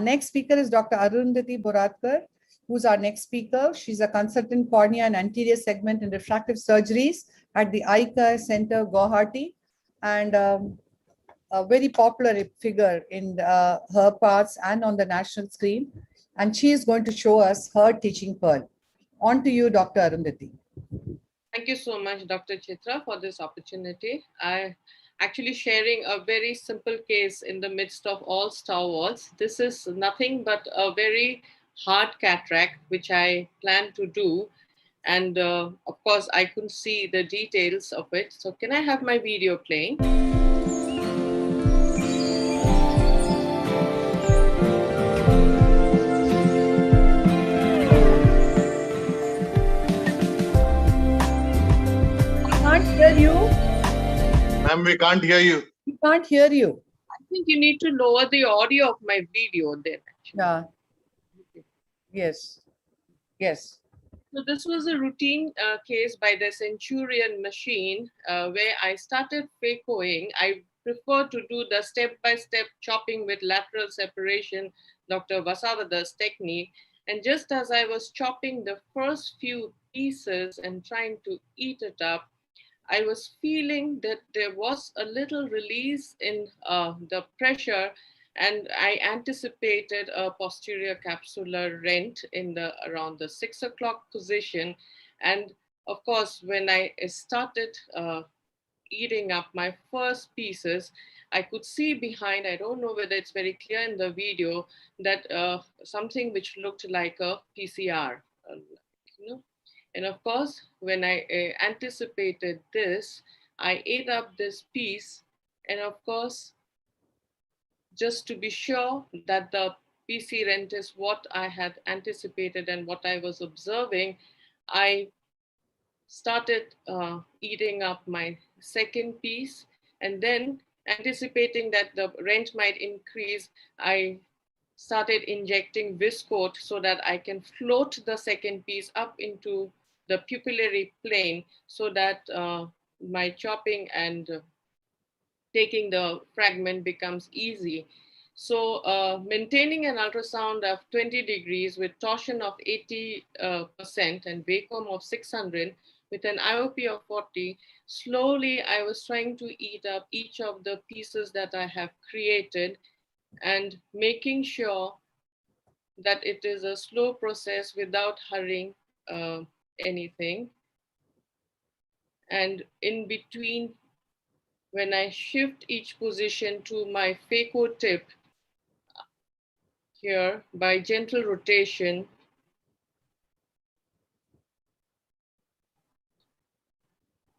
Next speaker is Dr. ARUNDHATI Borthakar, who's our next speaker. She's a consultant cornea and anterior segment and refractive surgeries at the AIOS Center, Guwahati, and a very popular figure in her parts and on the national screen. And she is going to show us her teaching pearl. On to you, Dr. ARUNDHATI. Thank you so much, Dr. Chitra, for this opportunity. I actually sharing a very simple case in the midst of all stalwarts. This is nothing but a very hard cataract, which I plan to do. And of course, I couldn't see the details of it. So can I have my video playing? Hear you? Ma'am, we can't hear you. We can't hear you. I think you need to lower the audio of my video then. Actually. Yeah. Yes. Yes. So this was a routine case by the Centurion machine where I started phacoing. I prefer to do the step-by-step chopping with lateral separation, Dr. Vasavada's technique. And just as I was chopping the first few pieces and trying to eat it up, I was feeling that there was a little release in the pressure, and I anticipated a posterior capsular rent in the around the 6 o'clock position. And of course, when I started eating up my first pieces, I could see behind, I don't know whether it's very clear in the video, that something which looked like a PCR, you know. And of course, when I anticipated this, I ate up this piece. And of course, just to be sure that the PC rent is what I had anticipated and what I was observing, I started eating up my second piece. And then anticipating that the rent might increase, I started injecting viscoat so that I can float the second piece up into the pupillary plane so that my chopping and taking the fragment becomes easy. So maintaining an ultrasound of 20 degrees with torsion of 80% and vacuum of 600 with an IOP of 40, slowly I was trying to eat up each of the pieces that I have created and making sure that it is a slow process without hurrying anything. And in between, when I shift each position to my phaco tip here by gentle rotation,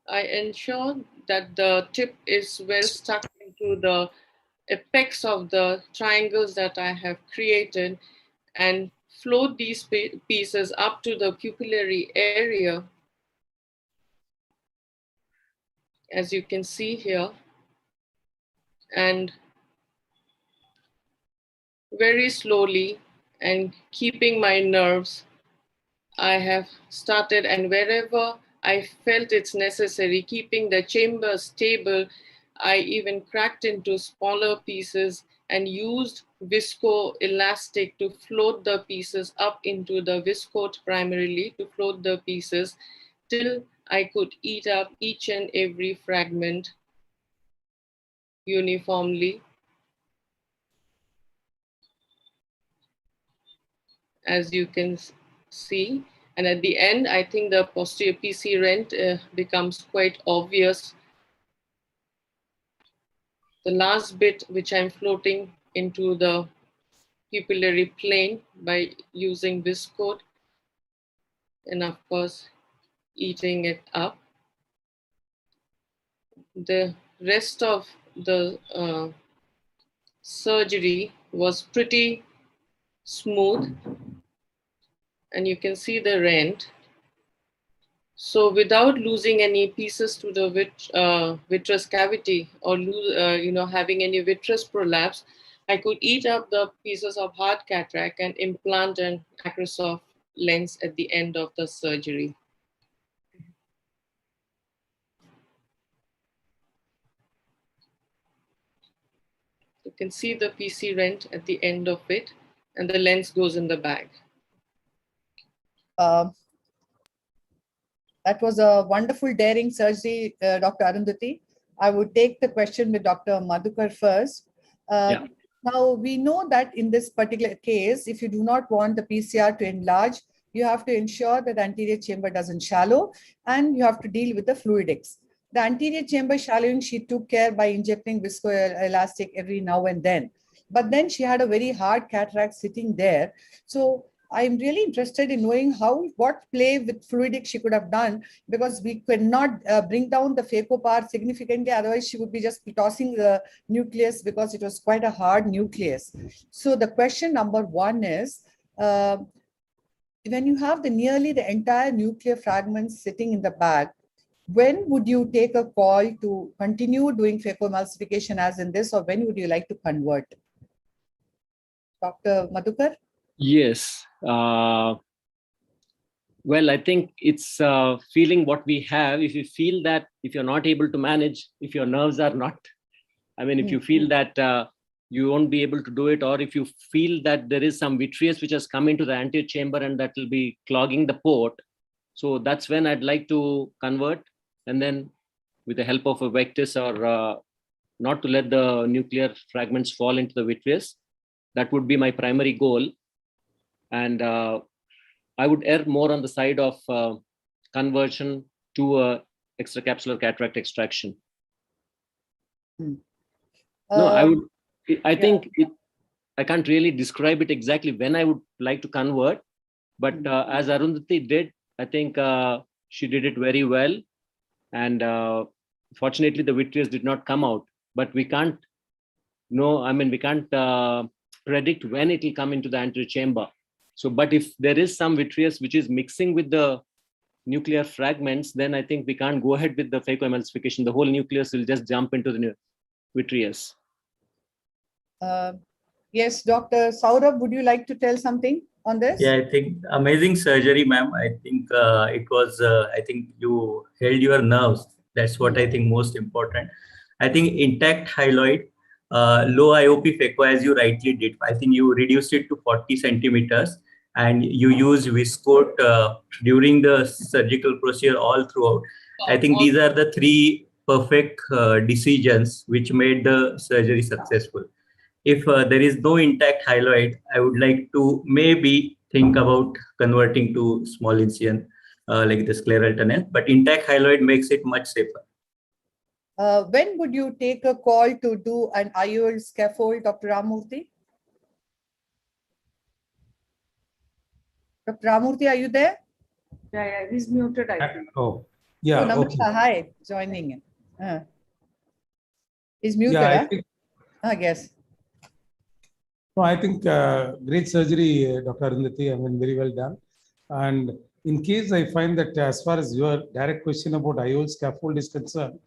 I ensure that the tip is well stuck into the apex of the triangles that I have created and float these pieces up to the pupillary area, as you can see here, and very slowly and keeping my nerves, I have started, and wherever I felt it's necessary, keeping the chamber stable, I even cracked into smaller pieces and used viscoelastic to float the pieces up into the viscoat primarily to float the pieces till I could eat up each and every fragment uniformly. As you can see, and at the end, I think the posterior PC rent becomes quite obvious. The last bit which I'm floating into the pupillary plane by using viscoat, and of course eating it up. The rest of the surgery was pretty smooth, and you can see the rent. So without losing any pieces to the vitreous cavity or having any vitreous prolapse, I could eat up the pieces of hard cataract and implant an Acrosoft lens at the end of the surgery. You can see the PC rent at the end of it. and the lens goes in the bag. That was a wonderful, daring surgery, Dr. Arundhati. I would take the question with Dr. Madhukar first. Now, we know that in this particular case, if you do not want the PCR to enlarge, you have to ensure that the anterior chamber doesn't shallow, and you have to deal with the fluidics. The anterior chamber shallowing, she took care by injecting viscoelastic every now and then. But then she had a very hard cataract sitting there. So I'm really interested in knowing what play with fluidic she could have done, because we could not bring down the phaco power significantly. Otherwise, she would be just tossing the nucleus because it was quite a hard nucleus. So the question number one is, when you have nearly the entire nuclear fragments sitting in the bag, when would you take a call to continue doing phacoemulsification as in this, or when would you like to convert? Dr. Madhukar? Yes. Well, I think it's feeling what we have. If you feel that if you're not able to manage, if your nerves are not, if you feel that you won't be able to do it, or if you feel that there is some vitreous which has come into the anterior chamber and that will be clogging the port, so that's when I'd like to convert, and then with the help of a vectis or not to let the nuclear fragments fall into the vitreous. That would be my primary goal. And I would err more on the side of conversion to extracapsular cataract extraction. No, I think I can't really describe it exactly when I would like to convert, but as Arundhati did, I think she did it very well. And fortunately, the vitreous did not come out, but we can't know, we can't predict when it will come into the anterior chamber. So, but if there is some vitreous which is mixing with the nuclear fragments, then I think we can't go ahead with the phacoemulsification. The whole nucleus will just jump into the vitreous. Yes, Dr. Saurabh, would you like to tell something on this? Yeah, I think amazing surgery, ma'am. I think it was, I think you held your nerves. That's what I think most important. I think intact hyaloid, low IOP phaco, as you rightly did. I think you reduced it to 40 centimeters and you used viscoat during the surgical procedure all throughout. I think these are the three perfect decisions which made the surgery successful. If there is no intact hyaloid, I would like to maybe think about converting to small incision like the scleral tunnel, but intact hyaloid makes it much safer. When would you take a call to do an AIOS scaffold, Dr. Ramurthy? Dr. Ramurthy, are you there? Yeah, he's muted, I think. Oh, yeah. Oh, okay. Hi, joining in. He's muted. Yeah, I think, yes. no, I think great surgery, Dr. Arundhati. Very well done. And in case I find that as far as your direct question about AIOS scaffold is concerned,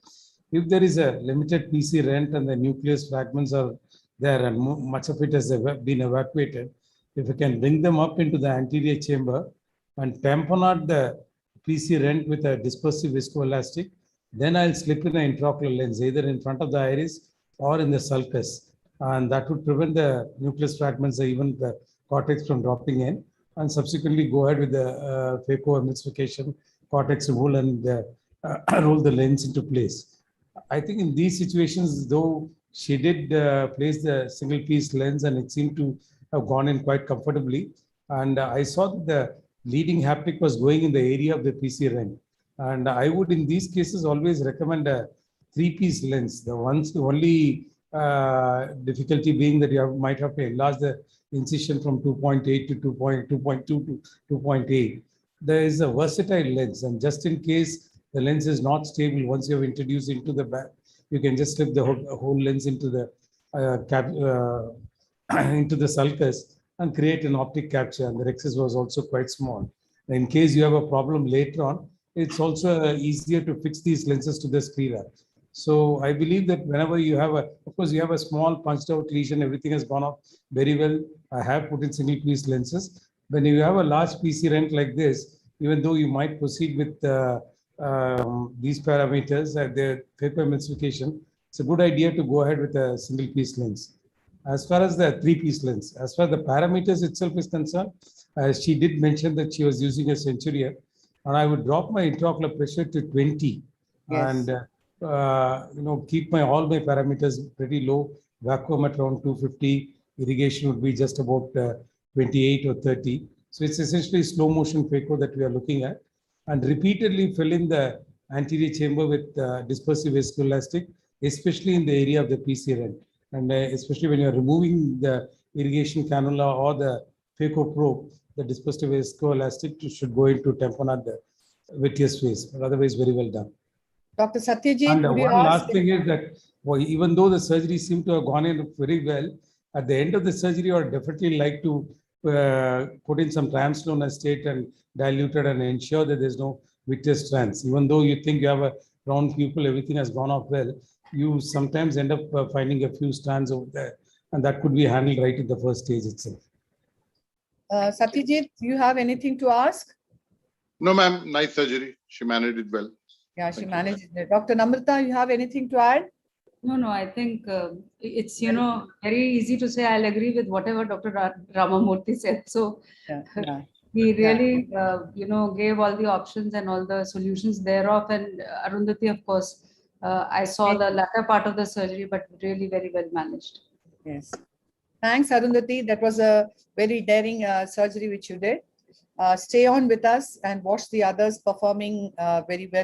if there is a limited PC rent and the nucleus fragments are there and much of it has been evacuated, if we can bring them up into the anterior chamber and tamponade the PC rent with a dispersive viscoelastic, then I'll slip in an intraocular lens, either in front of the iris or in the sulcus. And that would prevent the nucleus fragments or even the cortex from dropping in, and subsequently go ahead with the phacoemulsification, cortex removal, and roll the lens into place. I think in these situations, though she did place the single piece lens and it seemed to have gone in quite comfortably. And I saw that the leading haptic was going in the area of the PC ring. And I would, in these cases, always recommend a 3-piece lens. The only difficulty being that you might have to enlarge the incision from 2.8 to 2.2 to 2.8. There is a versatile lens, and just in case the lens is not stable, once you have introduced into the back, you can just slip the whole lens into the into the sulcus and create an optic capture. And the rexus was also quite small. In case you have a problem later on, it's also easier to fix these lenses to the sclera. So I believe that whenever you have of course, you have a small punched out lesion, everything has gone off very well. I have put in single piece lenses. When you have a large PC rent like this, even though you might proceed with these parameters at the phacoemulsification, it's a good idea to go ahead with a single piece lens. As far as the three-piece lens, as far as the parameters itself is concerned, she did mention that she was using a Centurion, and I would drop my intraocular pressure to 20, Yes. and keep all my parameters pretty low. Vacuum at around 250, irrigation would be just about 28 or 30. So it's essentially slow motion phaco that we are looking at, and repeatedly fill in the anterior chamber with dispersive viscoelastic, especially in the area of the PCRN. And especially when you're removing the irrigation cannula or the phaco probe, the dispersive viscoelastic should go into tamponade the vitreous phase, but otherwise very well done. Dr. Satyajit, And would you one ask? last thing is that even though the surgery seemed to have gone in very well, at the end of the surgery, I would definitely like to put in some translunar state and diluted and ensure that there's no vitreous strands. Even though you think you have a round pupil, everything has gone off well, you sometimes end up finding a few strands over there, and that could be handled right at the first stage itself. Satyajit, you have anything to ask? No, ma'am. Nice surgery. She managed it well. Yeah, she managed it. Dr. Namrata, you have anything to add? No, I think it's, very easy to say I'll agree with whatever Dr. Ramamurthy said. So Yeah. he really, gave all the options and all the solutions thereof. And Arundhati, of course, I saw the latter part of the surgery, but really very well managed. Yes. Thanks, Arundhati. That was a very daring surgery which you did. Stay on with us and watch the others performing very well.